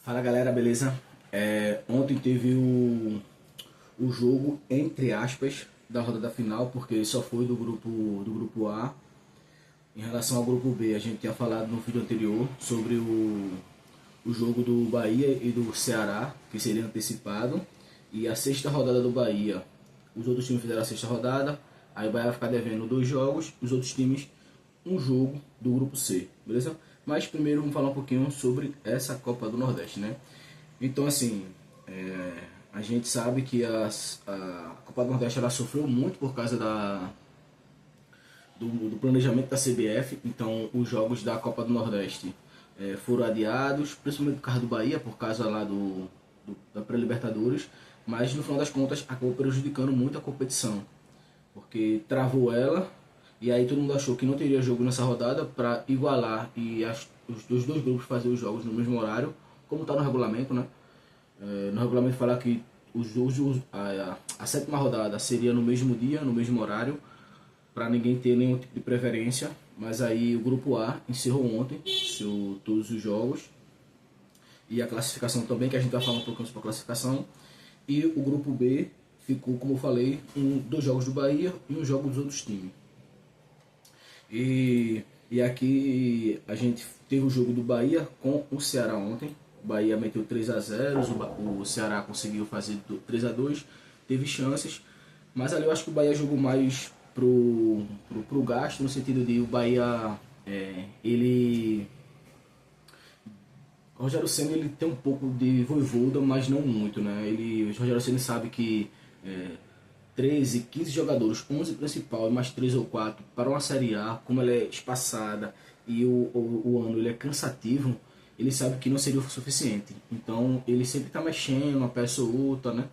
Fala galera, beleza? Ontem teve o jogo, entre aspas, da rodada final, porque só foi do grupo A. Em relação ao grupo B, a gente tinha falado no vídeo anterior sobre o jogo do Bahia e do Ceará, que seria antecipado. E a sexta rodada do Bahia, os outros times fizeram a sexta rodada, aí o Bahia vai ficar devendo 2 jogos, os outros times um jogo do grupo C, beleza? Mas primeiro vamos falar um pouquinho sobre essa Copa do Nordeste, né? Então assim, a gente sabe que a Copa do Nordeste ela sofreu muito por causa do planejamento da CBF. Então os jogos da Copa do Nordeste foram adiados, principalmente por causa do Bahia, por causa lá da pré-Libertadores, mas no final das contas acabou prejudicando muito a competição, porque travou ela, e aí todo mundo achou que não teria jogo nessa rodada para igualar e os dois grupos fazer os jogos no mesmo horário, como está no regulamento, né? No regulamento fala que a sétima rodada seria no mesmo dia, no mesmo horário, para ninguém ter nenhum tipo de preferência, mas aí o grupo A encerrou ontem todos os jogos, e a classificação também, que a gente vai falar um pouquinho sobre a classificação, e o grupo B ficou, como eu falei, 2 jogos do Bahia e um jogo dos outros times. E aqui a gente teve o jogo do Bahia com o Ceará ontem. O Bahia meteu 3-0, o Ceará conseguiu fazer 3-2, teve chances, mas ali eu acho que o Bahia jogou mais pro gasto, no sentido de o Bahia, o Rogério Ceni ele tem um pouco de Vojvoda, mas não muito, né? O Rogério Ceni sabe que 13, 15 jogadores, 11 principal e mais 3 ou 4 para uma Série A, como ela é espaçada e o ano ele é cansativo, ele sabe que não seria o suficiente. Então ele sempre está mexendo uma peça ou outra, né?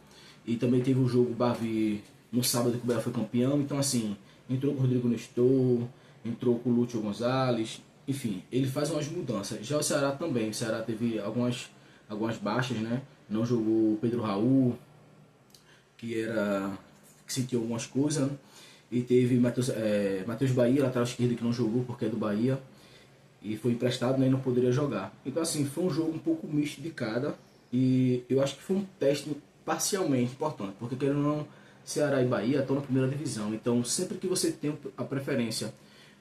E também teve o jogo Bavi no sábado que o Bahia foi campeão, então assim, entrou com o Rodrigo Nestor, entrou com o Lúcio Gonzalez, enfim, ele faz umas mudanças. Já o Ceará também, o Ceará teve algumas baixas, né? Não jogou o Pedro Raul, que sentiu algumas coisas, né? E teve Matheus Bahia, lateral esquerdo, que não jogou porque é do Bahia e foi emprestado, né, e não poderia jogar. Então assim, foi um jogo um pouco misto de cada, e eu acho que foi um teste parcialmente importante, porque querendo ou não, Ceará e Bahia estão na primeira divisão, então sempre que você tem a preferência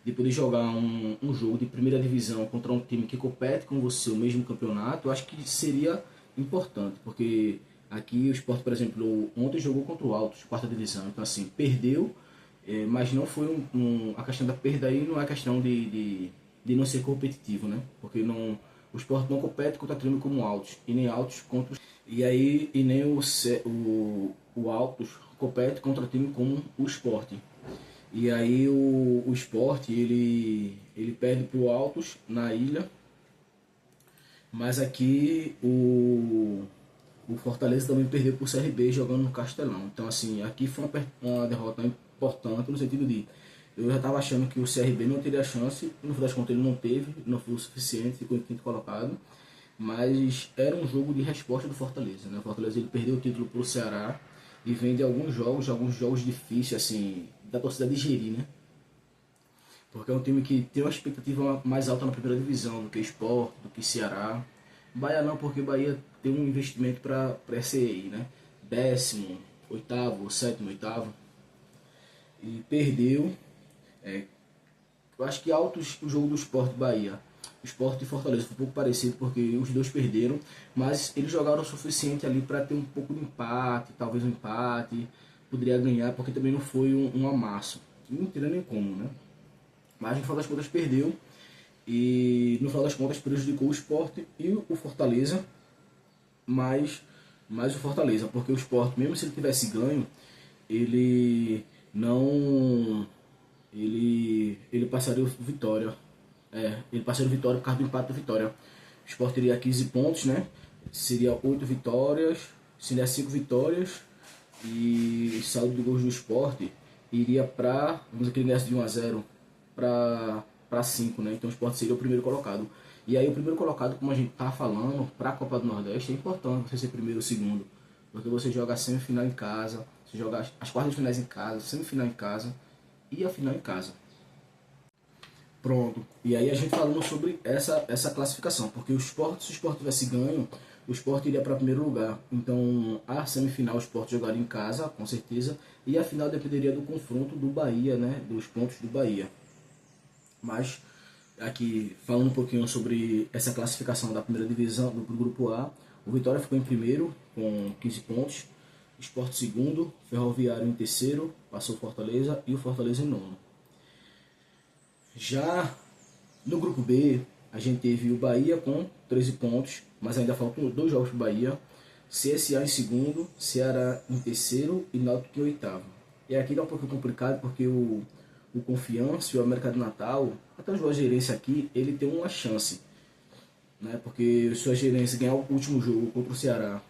de poder jogar um jogo de primeira divisão contra um time que compete com você o mesmo campeonato, eu acho que seria importante, porque aqui o Sport, por exemplo, ontem jogou contra o Altos, quarta divisão, então assim, perdeu, mas não foi a questão da perda aí não é questão de não ser competitivo, né? Porque o Sport não compete contra time como o Altos, e nem Altos contra e nem o Altos compete contra time como o Sport. E aí o Sport ele perde para o Altos na ilha, mas aqui o Fortaleza também perdeu para o CRB jogando no Castelão. Então assim, aqui foi uma derrota importante no sentido de eu já estava achando que o CRB não teria chance, e no final das contas ele não teve, não foi o suficiente, ficou em quinto colocado. Mas era um jogo de resposta do Fortaleza, né? O Fortaleza ele perdeu o título para o Ceará e vem de alguns jogos difíceis, assim, da torcida digerir, né? Porque é um time que tem uma expectativa mais alta na primeira divisão do que Sport, do que Ceará. Bahia não, porque Bahia tem um investimento para ser aí, né? 18º, 7º, 8º. E perdeu. Eu acho que altos o jogo do Sport Bahia. Sport e Fortaleza foi um pouco parecido, porque os dois perderam, mas eles jogaram o suficiente ali para ter um pouco de empate, talvez um empate, poderia ganhar, porque também não foi um amasso. Não teria nem como, né? Mas no final das contas perdeu, e no final das contas prejudicou o Sport e o Fortaleza, mais o Fortaleza, porque o Sport, mesmo se ele tivesse ganho, ele não ele passaria o Vitória. Ele passaria o Vitória por causa do empate do Vitória. O Sport teria 15 pontos, né? Seria 8 vitórias, seria 5 vitórias, e saldo de gols do Sport iria para, vamos dizer que ele ganhasse de 1-0 para 5, né? Então o Sport seria o primeiro colocado. E aí o primeiro colocado, como a gente tá falando, para a Copa do Nordeste é importante você ser primeiro ou segundo, porque você joga a semifinal em casa, você joga as quartas de finais em casa, semifinal em casa e a final em casa. Pronto. E aí a gente falando sobre essa classificação, porque o Sport, se o Sport tivesse ganho, o Sport iria para primeiro lugar. Então a semifinal o Sport jogaria em casa, com certeza, e a final dependeria do confronto do Bahia, né? Dos pontos do Bahia. Mas aqui falando um pouquinho sobre essa classificação da primeira divisão do grupo A, o Vitória ficou em primeiro com 15 pontos, Sport segundo, Ferroviário em terceiro, passou Fortaleza e o Fortaleza em nono. Já no grupo B, a gente teve o Bahia com 13 pontos, mas ainda faltam 2 jogos para o Bahia. CSA em segundo, Ceará em terceiro e Náutico em oitavo. E aqui dá um pouco complicado porque o Confiança e o América do Natal, até o gerência aqui, ele tem uma chance. Né? Porque se a gerência ganhar o último jogo contra o Ceará,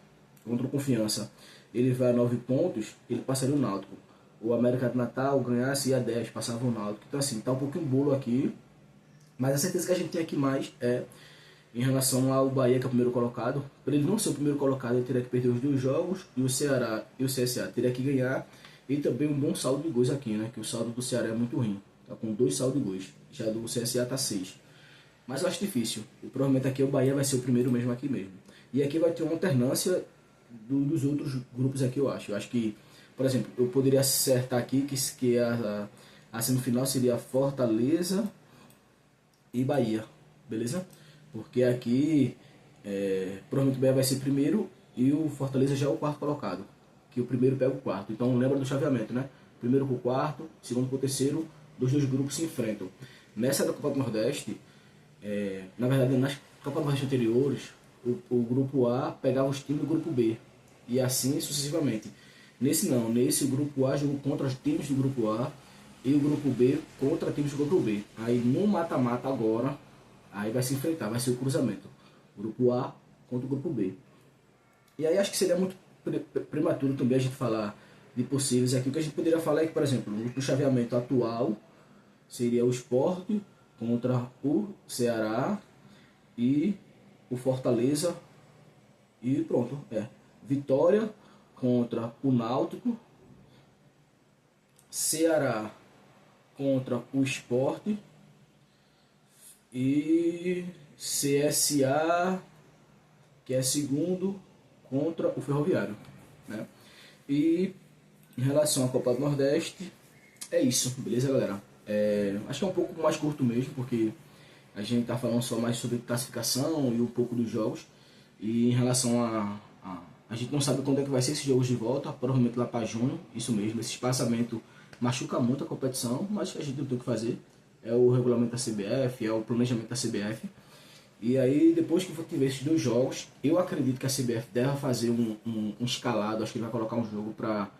contra o Confiança, ele vai a 9 pontos, ele passaria o Náutico. O América do Natal ganhasse ia a 10, passava o Náutico. Então assim, tá um pouquinho bolo aqui. Mas a certeza que a gente tem aqui mais é em relação ao Bahia, que é o primeiro colocado. Para ele não ser o primeiro colocado, ele teria que perder os 2 jogos, e o Ceará e o CSA teria que ganhar. E também um bom saldo de gols aqui, né? Que o saldo do Ceará é muito ruim. Tá com 2 saldos de gols. Já do CSA tá 6. Mas eu acho difícil. E provavelmente aqui o Bahia vai ser o primeiro mesmo aqui mesmo. E aqui vai ter uma alternância dos outros grupos aqui, eu acho. Eu acho que, por exemplo, eu poderia acertar aqui que a semifinal seria Fortaleza e Bahia, beleza? Porque aqui provavelmente o Bahia vai ser primeiro e o Fortaleza já é o quarto colocado, que o primeiro pega o quarto. Então lembra do chaveamento, né? Primeiro com o quarto, segundo com o terceiro, dos 2 grupos se enfrentam. Nessa da Copa do Nordeste, na verdade nas Copas do Nordeste anteriores, o grupo A pegava os times do grupo B e assim sucessivamente. Nesse não, nesse o grupo A jogou contra os times do grupo A e o grupo B contra times do grupo B. Aí no mata-mata agora, aí vai se enfrentar, vai ser o cruzamento. Grupo A contra o grupo B. E aí acho que seria muito prematuro também a gente falar de possíveis aqui. O que a gente poderia falar é que, por exemplo, no chaveamento atual seria o Sport contra o Ceará e o Fortaleza e pronto, Vitória contra o Náutico, Ceará contra o Sport e CSA, que é segundo, contra o Ferroviário, né? E em relação à Copa do Nordeste, é isso, beleza, galera? Acho que é um pouco mais curto mesmo, porque a gente tá falando só mais sobre classificação e um pouco dos jogos. E em relação a gente não sabe quando é que vai ser esses jogos de volta, provavelmente lá para junho, isso mesmo. Esse espaçamento machuca muito a competição, mas a gente não tem o que fazer. É o regulamento da CBF, é o planejamento da CBF. E aí, depois que for tiver esses 2 jogos, eu acredito que a CBF deve fazer um escalado. Acho que ele vai colocar um jogo para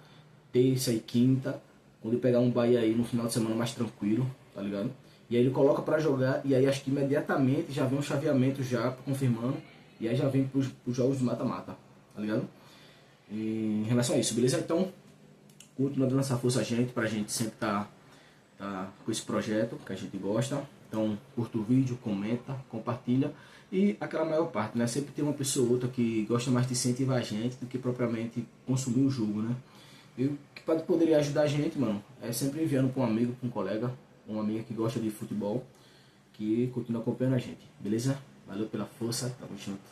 terça e quinta, quando ele pegar um Bahia aí no final de semana mais tranquilo, tá ligado? E aí ele coloca para jogar, e aí acho que imediatamente já vem um chaveamento já confirmando, e aí já vem pros jogos de mata-mata, tá ligado? E em relação a isso, beleza? Então, continua dando essa força a gente, pra gente sempre tá com esse projeto que a gente gosta. Então, curta o vídeo, comenta, compartilha. E aquela maior parte, né? Sempre tem uma pessoa ou outra que gosta mais de incentivar a gente do que propriamente consumir o jogo, né? E o que poderia ajudar a gente, mano, é sempre enviando para um amigo, para um colega, uma amiga que gosta de futebol, que continua acompanhando a gente, beleza? Valeu pela força, tamo junto.